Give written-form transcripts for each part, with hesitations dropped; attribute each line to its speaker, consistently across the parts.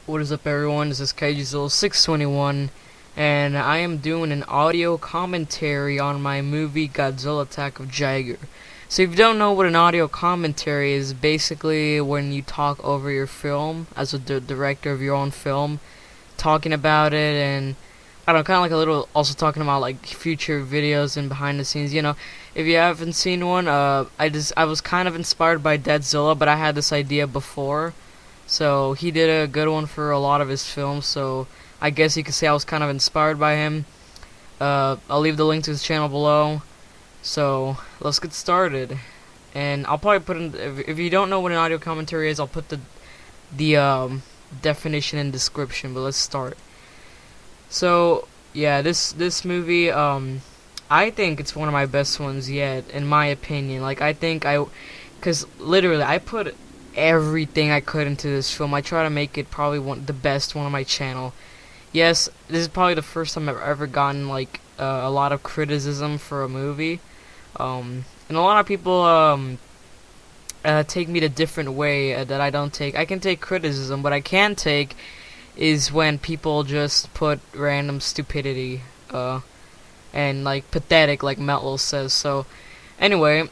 Speaker 1: What is up, everyone? This is Godzilla621, and I am doing an audio commentary on my movie Godzilla Attack of Jiger. So if you don't know what an audio commentary is, basically when you talk over your film as a director of your own film, talking about it, and I don't know, kind of like a little, also talking about like future videos and behind the scenes. If you haven't seen one, I was kind of inspired by Godzilla, but I had this idea before. So he did a good one for a lot of his films, so I guess you could say I was kind of inspired by him. I'll leave the link to his channel below. So let's get started. And I'll probably put in, if you don't know what an audio commentary is, I'll put the definition in description. But let's start. So yeah, this movie, I think it's one of my best ones yet, in my opinion. Like cause literally I put everything I could into this film. I try to make it probably the best one on my channel. Yes, this is probably the first time I've ever gotten like a lot of criticism for a movie, and a lot of people take me the different way that I don't take. I can take criticism, but I can take is when people just put random stupidity and like pathetic, like Mello says. So anyway,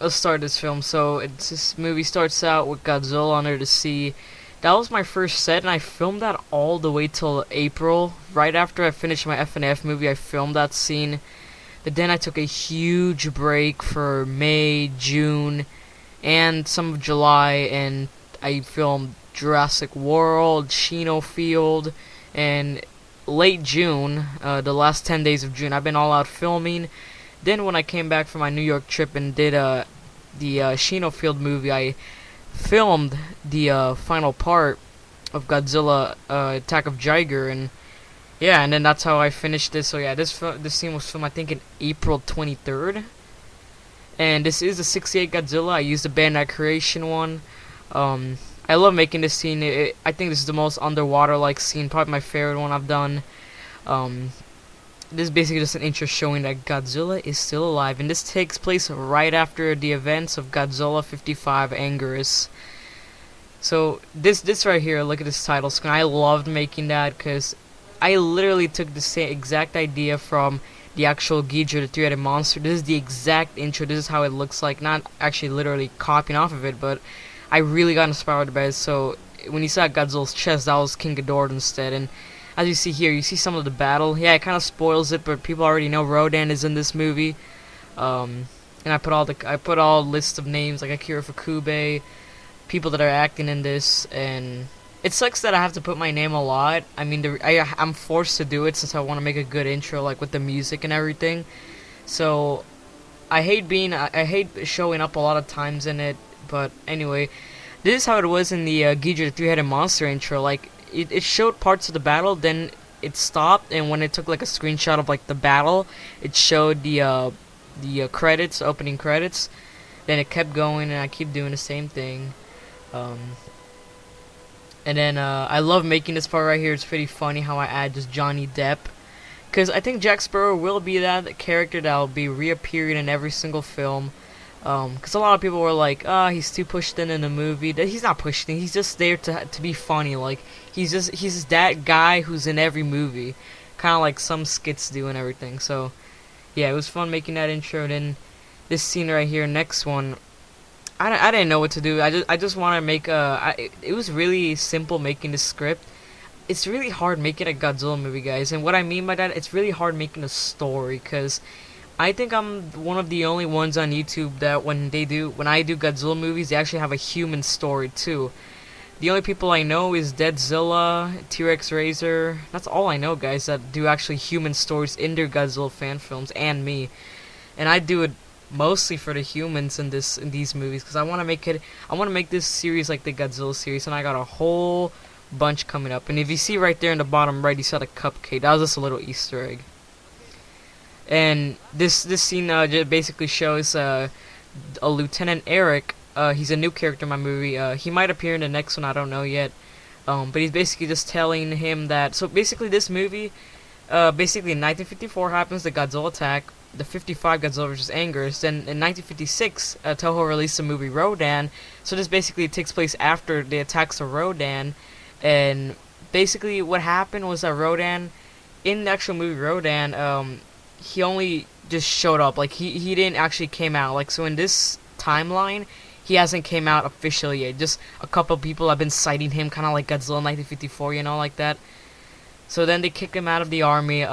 Speaker 1: let's start this film. So this movie starts out with Godzilla under the sea. That was my first set, and I filmed that all the way till April. Right after I finished my F&F movie, I filmed that scene. But then I took a huge break for May, June, and some of July, and I filmed Jurassic World, Chino Field, and late June, the last 10 days of June, I've been all out filming. Then when I came back from my New York trip and did the Chino Field movie, I filmed the final part of Godzilla Attack of Jiger, and yeah, and then that's how I finished this. So yeah, this scene was filmed I think in April 23rd, and this is the '68 Godzilla. I used the Bandai Creation one. I love making this scene. I think this is the most underwater-like scene, probably my favorite one I've done. This is basically just an intro showing that Godzilla is still alive, and this takes place right after the events of Godzilla 55 Anguirus. So this right here, look at this title screen. I loved making that because I literally took the same exact idea from the actual Jiger, the three-headed monster. This is the exact intro. This is how it looks like. Not actually literally copying off of it, but I really got inspired by it. So when you saw Godzilla's chest, that was King Ghidorah instead, and as you see here, you see some of the battle. Yeah, it kind of spoils it, but people already know Rodan is in this movie. And I put all lists of names like Akira Fukube, people that are acting in this, and it sucks that I have to put my name a lot. I mean, I'm forced to do it since I want to make a good intro, like with the music and everything. So I hate showing up a lot of times in it. But anyway, this is how it was in the Jiger, the three-headed monster intro. Like, it showed parts of the battle, then it stopped, and when it took like a screenshot of like the battle, it showed the credits, opening credits. Then it kept going, and I keep doing the same thing. And then I love making this part right here. It's pretty funny how I add just Johnny Depp, because I think Jack Sparrow will be that character that will be reappearing in every single film. Because a lot of people were like, he's too pushed in the movie. He's not pushed in. He's just there to be funny. Like, he's just that guy who's in every movie, kind of like some skits do and everything. So yeah, it was fun making that intro. And then this scene right here, next one, I didn't know what to do. I just want to make it was really simple making the script. It's really hard making a Godzilla movie, guys. And what I mean by that, it's really hard making a story, because I think I'm one of the only ones on YouTube that when I do Godzilla movies, they actually have a human story too. The only people I know is Deadzilla, T-Rex Razor. That's all I know, guys, that do actually human stories in their Godzilla fan films, and me. And I do it mostly for the humans in these movies, because I want to make this series like the Godzilla series, and I got a whole bunch coming up. And if you see right there in the bottom right, you saw the cupcake. That was just a little Easter egg. And this scene just basically shows a Lieutenant Eric. He's a new character in my movie. He might appear in the next one, I don't know yet. But he's basically just telling him that. So basically, this movie, basically in 1954 happens the Godzilla attack, the 55 Godzilla vs. Anguirus. Then in 1956, Toho released the movie Rodan. So this basically takes place after the attacks of Rodan, and basically what happened was that Rodan, in the actual movie Rodan, he only just showed up. Like he didn't actually came out. Like so in this timeline, he hasn't came out officially yet. Just a couple people have been citing him, kind of like Godzilla 1954, you know, like that. So then they kicked him out of the army.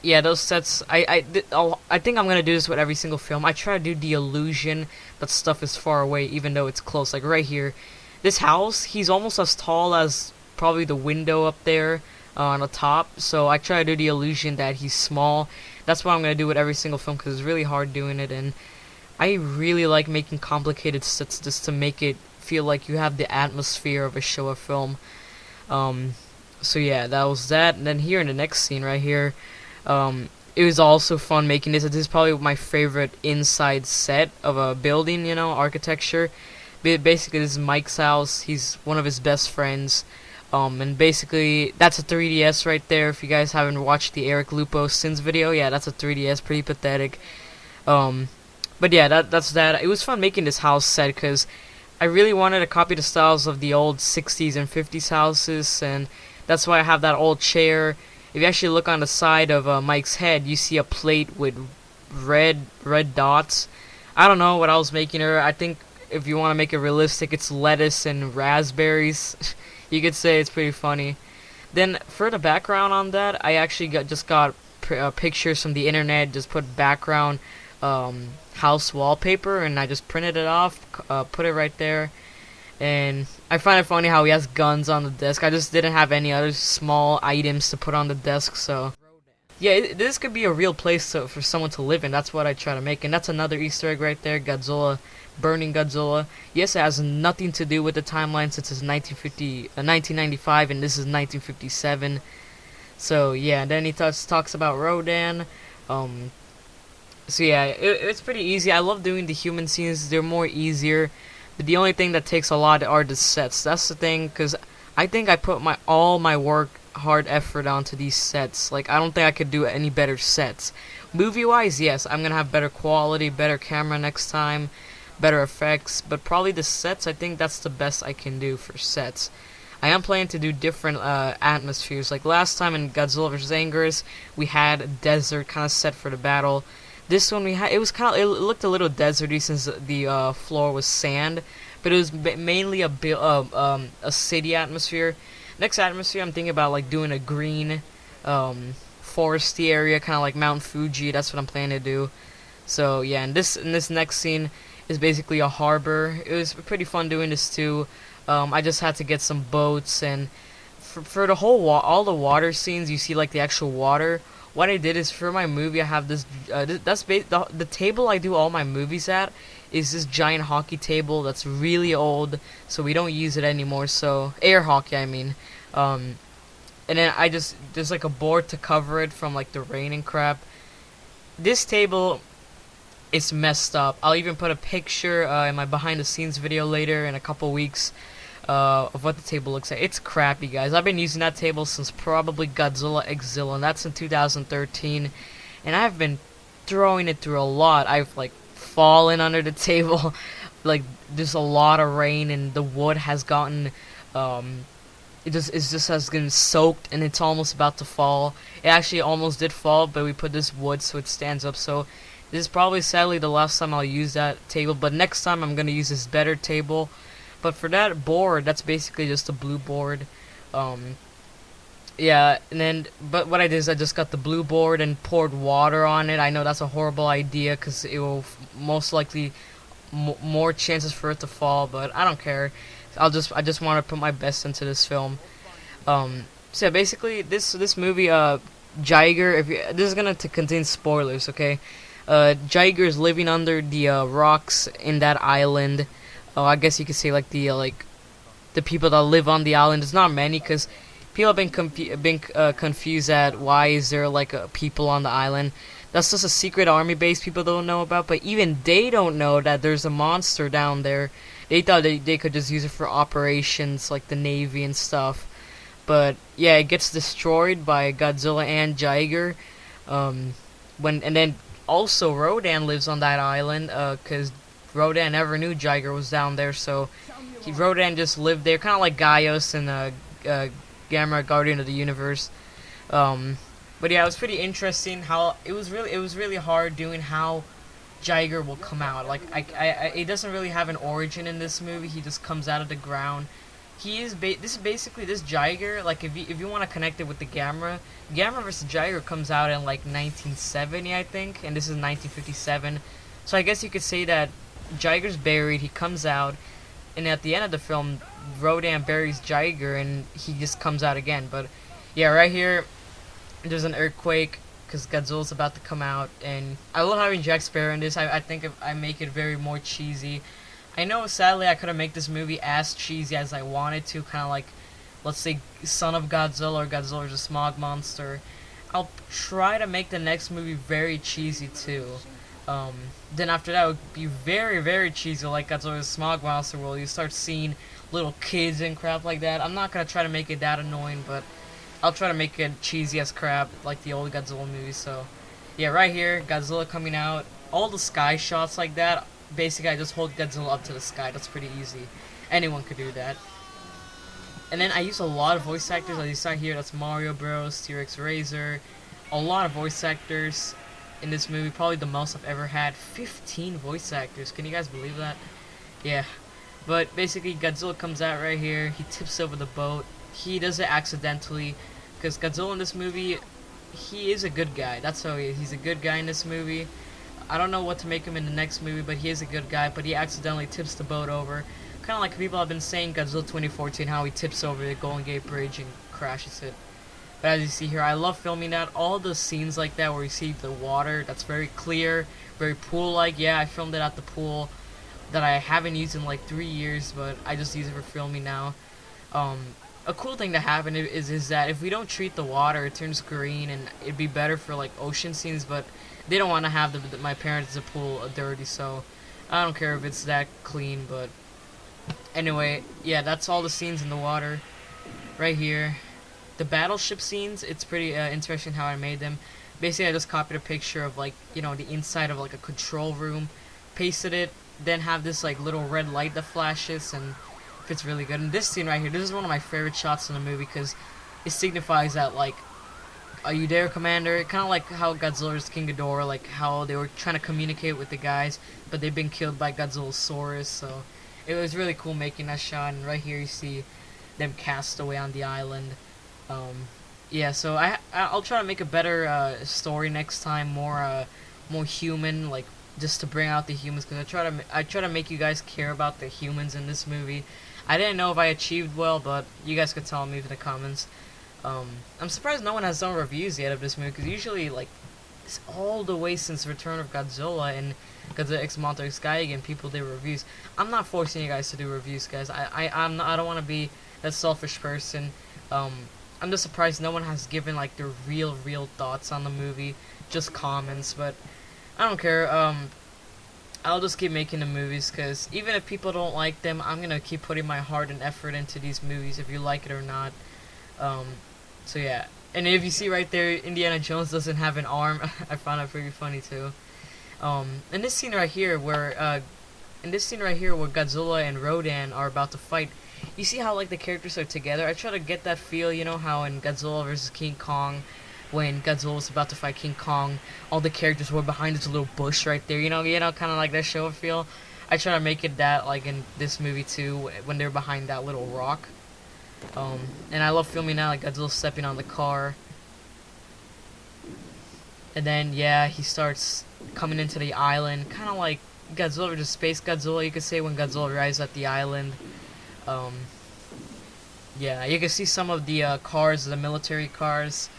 Speaker 1: Yeah, those sets. I think I'm gonna do this with every single film. I try to do the illusion that stuff is far away, even though it's close. Like right here, this house. He's almost as tall as probably the window up there on the top. So I try to do the illusion that he's small. That's what I'm gonna do with every single film because it's really hard doing it, and I really like making complicated sets just to make it feel like you have the atmosphere of a show or film. So yeah, that was that. And then here in the next scene right here. It was also fun making this. This is probably my favorite inside set of a building, you know, architecture. Basically, this is Mike's house. He's one of his best friends. And basically, that's a 3DS right there. If you guys haven't watched the Eric Lupo Sins video, yeah, that's a 3DS. Pretty pathetic. But yeah, that's that. It was fun making this house set because I really wanted to copy the styles of the old 60s and 50s houses, and that's why I have that old chair. If you actually look on the side of Mike's head, you see a plate with red dots. I don't know what I was making her. I think if you want to make it realistic, it's lettuce and raspberries. You could say it's pretty funny. Then for the background on that, I actually just got pictures from the internet. Just put background house wallpaper, and I just printed it off, put it right there. And I find it funny how he has guns on the desk. I just didn't have any other small items to put on the desk, so yeah, this could be a real place for someone to live in. That's what I try to make, and that's another Easter egg right there. Godzilla, burning Godzilla. Yes, it has nothing to do with the timeline since it's 1995, and this is 1957. So yeah, and then he talks about Rodan. So yeah, it's pretty easy. I love doing the human scenes. They're more easier. But the only thing that takes a lot are the sets. That's the thing, because I think I put all my work, hard effort onto these sets. Like, I don't think I could do any better sets. Movie-wise, yes, I'm gonna have better quality, better camera next time, better effects. But probably the sets, I think that's the best I can do for sets. I am planning to do different atmospheres. Like last time in Godzilla vs. Angus, we had a desert kind of set for the battle. This one it looked a little deserty since the floor was sand, but it was mainly a city atmosphere. Next atmosphere, I'm thinking about like doing a green, foresty area, kind of like Mount Fuji. That's what I'm planning to do. So yeah, and this next scene is basically a harbor. It was pretty fun doing this too. I just had to get some boats, and for the whole all the water scenes, you see like the actual water. What I did is for my movie, I have this. The table I do all my movies at is this giant hockey table that's really old, so we don't use it anymore. So air hockey, I mean. And then there's like a board to cover it from like the rain and crap. This table is messed up. I'll even put a picture in my behind the scenes video later in a couple weeks. Of what the table looks like. It's crappy, guys. I've been using that table since probably Godzilla Xzilla, and that's in 2013. And I've been throwing it through a lot. I've like fallen under the table. Like there's a lot of rain, and the wood has gotten it just has been soaked, and it's almost about to fall. It actually almost did fall, but we put this wood so it stands up. So this is probably sadly the last time I'll use that table. But next time I'm gonna use this better table. But for that board, that's basically just a blue board. Yeah, and then, but what I did is I just got the blue board and poured water on it. I know that's a horrible idea because it will most likely more chances for it to fall, but I don't care. I just want to put my best into this film. So yeah, basically this movie, Jiger. This is gonna contain spoilers, okay? Jiger is living under the rocks in that island. Oh, I guess you could say like the people that live on the island. There's not many because people have been confused at why is there like people on the island. That's just a secret army base people don't know about. But even they don't know that there's a monster down there. They thought they could just use it for operations like the Navy and stuff. But yeah, it gets destroyed by Godzilla and Jiger. And then also Rodan lives on that island because Rodan never knew Jiger was down there, so Rodan just lived there, kind of like Gaius and Gamera, Guardian of the Universe. Um, but yeah, it was pretty interesting how it was really hard doing how Jiger will come out. Like it doesn't really have an origin in this movie. He just comes out of the ground. This is basically this Jiger. Like if you want to connect it with the Gamera versus Jiger comes out in like 1970, I think, and this is 1957. So I guess you could say that Jiger's buried. He comes out, and at the end of the film, Rodan buries Jiger, and he just comes out again. But yeah, right here, there's an earthquake because Godzilla's about to come out, and I love having Jack Sparrow in this. I think if I make it very more cheesy. I know, sadly, I couldn't make this movie as cheesy as I wanted to, kind of like, let's say, Son of Godzilla or Godzilla vs. Smog Monster. I'll try to make the next movie very cheesy too. Then after that, it would be very, very cheesy, like Godzilla vs. Smog Monster, where you start seeing little kids and crap like that. I'm not gonna try to make it that annoying, but I'll try to make it cheesy as crap, like the old Godzilla movies. So, yeah, right here, Godzilla coming out, all the sky shots like that. Basically, I just hold Godzilla up to the sky. That's pretty easy. Anyone could do that. And then I use a lot of voice actors, as you saw here. That's Mario Bros, T-Rex Razor. A lot of voice actors in this movie. Probably the most I've ever had. 15 voice actors. Can you guys believe that? Yeah. But basically, Godzilla comes out right here. He tips over the boat. He does it accidentally. Because Godzilla in this movie, he is a good guy. That's how he is. He's a good guy in this movie. I don't know what to make him in the next movie, but he is a good guy. But he accidentally tips the boat over. Kind of like people have been saying Godzilla 2014, how he tips over the Golden Gate Bridge and crashes it. But as you see here, I love filming that. All the scenes like that where you see the water, that's very clear, very pool-like. Yeah, I filmed it at the pool that I haven't used in like 3 years, but I just use it for filming now. A cool thing to happen is that if we don't treat the water, it turns green, and it'd be better for like ocean scenes, but they don't want to have my parents' pool dirty, so I don't care if it's that clean. But anyway, yeah, that's all the scenes in the water right here. The battleship scenes, it's pretty interesting how I made them. Basically, I just copied a picture of like, you know, the inside of like a control room, pasted it, then have this like little red light that flashes, and fits really good. And this scene right here, this is one of my favorite shots in the movie because it signifies that, like, are you there, Commander? Kind of like how Godzilla's King Ghidorah, like how they were trying to communicate with the guys, but they've been killed by Godzilla's Saurus. So it was really cool making that shot. And right here you see them cast away on the island. Yeah, so I'll try to make a better story next time, more human, like just to bring out the humans, because I try to make you guys care about the humans in this movie. I didn't know if I achieved well, but you guys could tell me in the comments. I'm surprised no one has done reviews yet of this movie, because usually, like, it's all the way since Return of Godzilla and Godzilla X Monster Sky again, people did reviews. I'm not forcing you guys to do reviews, guys. I don't want to be that selfish person. I'm just surprised no one has given like their real thoughts on the movie, just comments. But I don't care. I'll just keep making the movies, because even if people don't like them, I'm gonna keep putting my heart and effort into these movies, if you like it or not. So yeah, and if you see right there, Indiana Jones doesn't have an arm. I found that pretty funny too. In this scene right here, where Godzilla and Rodan are about to fight, you see how like the characters are together. I try to get that feel, you know, how in Godzilla vs. King Kong, when Godzilla was about to fight King Kong, all the characters were behind this little bush right there. You know, kind of like that show feel. I try to make it that like in this movie too, when they're behind that little rock. And I love filming now, like Godzilla stepping on the car. And then, yeah, he starts coming into the island, kind of like Godzilla vs. Space Godzilla, you could say, when Godzilla arrives at the island. Yeah, you can see some of the cars, the military cars.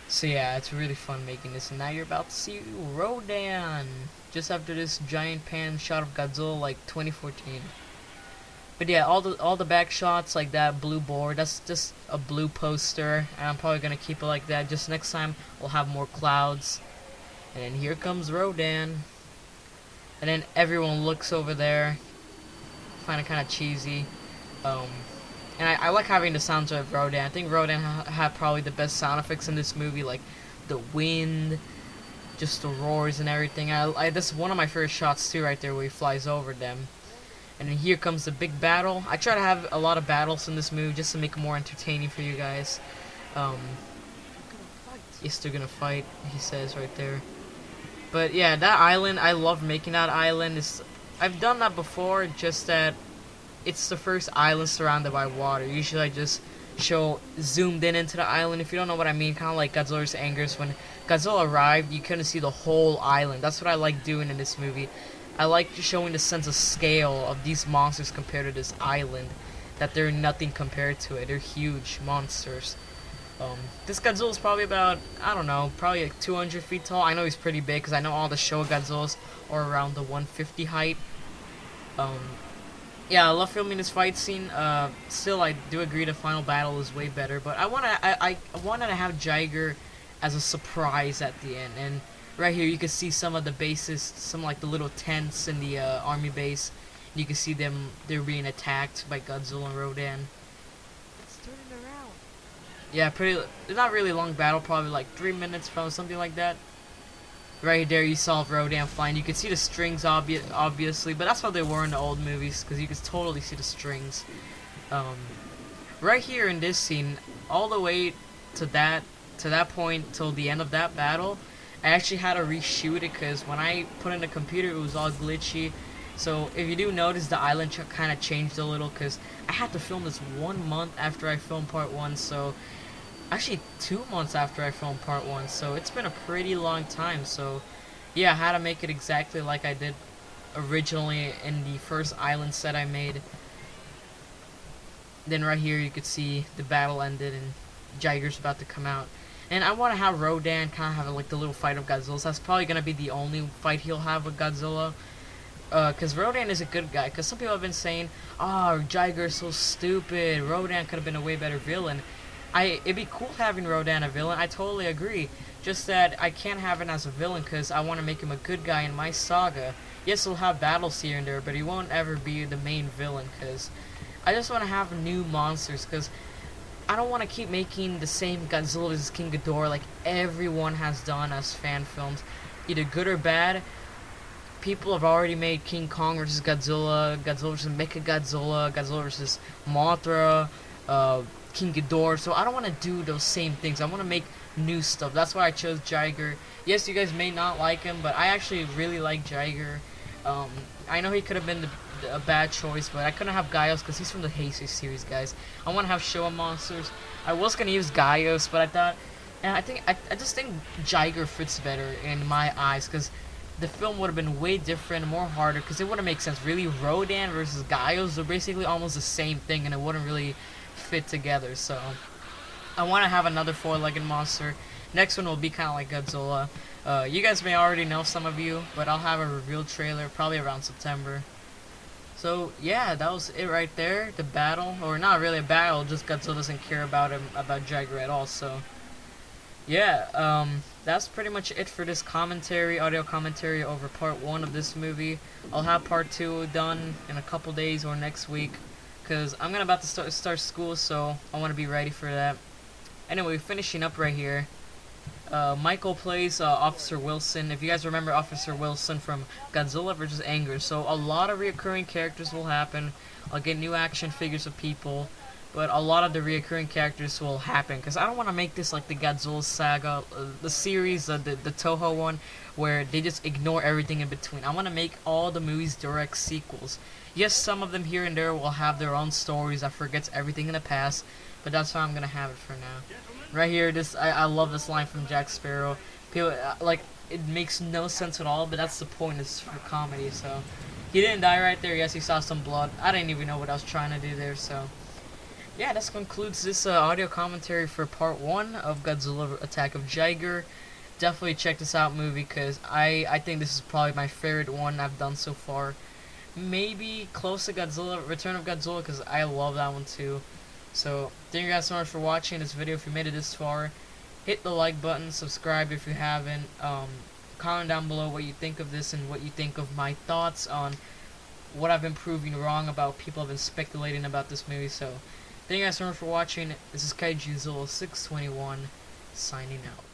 Speaker 1: So yeah, it's really fun making this. And now you're about to see Rodan, just after this giant pan shot of Godzilla, like 2014. But yeah, all the back shots, like that blue board, that's just a blue poster, and I'm probably gonna keep it like that. Just next time we'll have more clouds. And then here comes Rodan. And then everyone looks over there. Find it kind of cheesy. And I like having the sounds of Rodan. I think Rodan had probably the best sound effects in this movie, like the wind, just the roars and everything. That's one of my favorite shots too, right there, where he flies over them. And then here comes the big battle. I try to have a lot of battles in this movie just to make it more entertaining for you guys. Yes, they're gonna fight, he says right there. But yeah, that island, I love making that island. I've done that before, just that it's the first island surrounded by water. Usually I just zoomed in into the island. If you don't know what I mean, kind of like Godzilla's Angers. When Godzilla arrived, you couldn't see the whole island. That's what I like doing in this movie. I like showing the sense of scale of these monsters compared to this island. That they're nothing compared to it. They're huge monsters. This Godzilla is probably about, I don't know, probably like 200 feet tall. I know he's pretty big because I know all the Showa Godzillas are around the 150 height. Yeah, I love filming this fight scene. Still, I do agree the final battle is way better, but I wanted to have Jiger as a surprise at the end. And right here, you can see some of the bases, some like the little tents in the army base. You can see they're being attacked by Godzilla and Rodan.
Speaker 2: It's turning around.
Speaker 1: Yeah, not really long battle, probably like 3 minutes, probably something like that. Right there, you saw Rodan flying. You could see the strings, obviously, but that's how they were in the old movies, because you could totally see the strings. Right here in this scene, all the way to that point till the end of that battle, I actually had to reshoot it because when I put in the computer, it was all glitchy. So if you do notice, the island kind of changed a little because I had to film this 1 month after I filmed part 1. So actually 2 months after I filmed part 1, so it's been a pretty long time. So yeah, I had to make it exactly like I did originally in the first island set I made. Then right here you could see the battle ended and Jiger's about to come out. And I want to have Rodan kind of have like the little fight of Godzilla. That's probably going to be the only fight he'll have with Godzilla. Because Rodan is a good guy. Because some people have been saying, oh, Jiger's so stupid. Rodan could have been a way better villain. It'd be cool having Rodan a villain. I totally agree. Just that I can't have him as a villain because I want to make him a good guy in my saga. Yes, he'll have battles here and there, but he won't ever be the main villain because I just want to have new monsters because I don't want to keep making the same Godzilla vs. King Ghidorah like everyone has done as fan films. Either good or bad. People have already made King Kong vs. Godzilla, Godzilla vs. Mechagodzilla, Godzilla vs. Mothra, King Ghidorah, so I don't want to do those same things. I want to make new stuff. That's why I chose Jiger. Yes, you guys may not like him, but I actually really like Jiger. I know he could have been a bad choice, but I couldn't have Gaios because he's from the Heisei series, guys. I want to have Showa monsters. I was going to use Gaios, but I thought, and I just think Jiger fits better in my eyes because the film would have been way different, more harder, because it wouldn't make sense. Really, Rodan versus Gaios are basically almost the same thing, and it wouldn't really fit together. So I want to have another four-legged monster. Next one will be kind of like Godzilla. You guys may already know, some of you, but I'll have a reveal trailer probably around September. So yeah, that was it right there. The battle, or not really a battle, just Godzilla doesn't care about Jiger at all. So yeah, that's pretty much it for this audio commentary over part 1 of this movie. I'll have part 2 done in a couple days or next week, because I'm about to start school, so I want to be ready for that. Anyway, finishing up right here. Michael plays Officer Wilson. If you guys remember Officer Wilson from Godzilla vs. Anger, so a lot of reoccurring characters will happen. I'll get new action figures of people, but a lot of the reoccurring characters will happen, because I don't want to make this like the Godzilla saga, the series, the Toho one, where they just ignore everything in between. I want to make all the movies direct sequels. Yes, some of them here and there will have their own stories that forgets everything in the past, but that's how I'm going to have it for now. Right here, I love this line from Jack Sparrow. People, like, it makes no sense at all, but that's the point, it's for comedy, so. He didn't die right there, yes, he saw some blood. I didn't even know what I was trying to do there, so. Yeah, this concludes this audio commentary for part 1 of Godzilla Attack of Jiger. Definitely check this out movie, because I think this is probably my favorite one I've done so far. Maybe close to Godzilla, Return of Godzilla, because I love that one too. So, thank you guys so much for watching this video. If you made it this far, hit the like button, subscribe if you haven't, comment down below what you think of this and what you think of my thoughts on what I've been proving wrong about. People have been speculating about this movie. So, thank you guys so much for watching. This is Kaiju Zilla 621 signing out.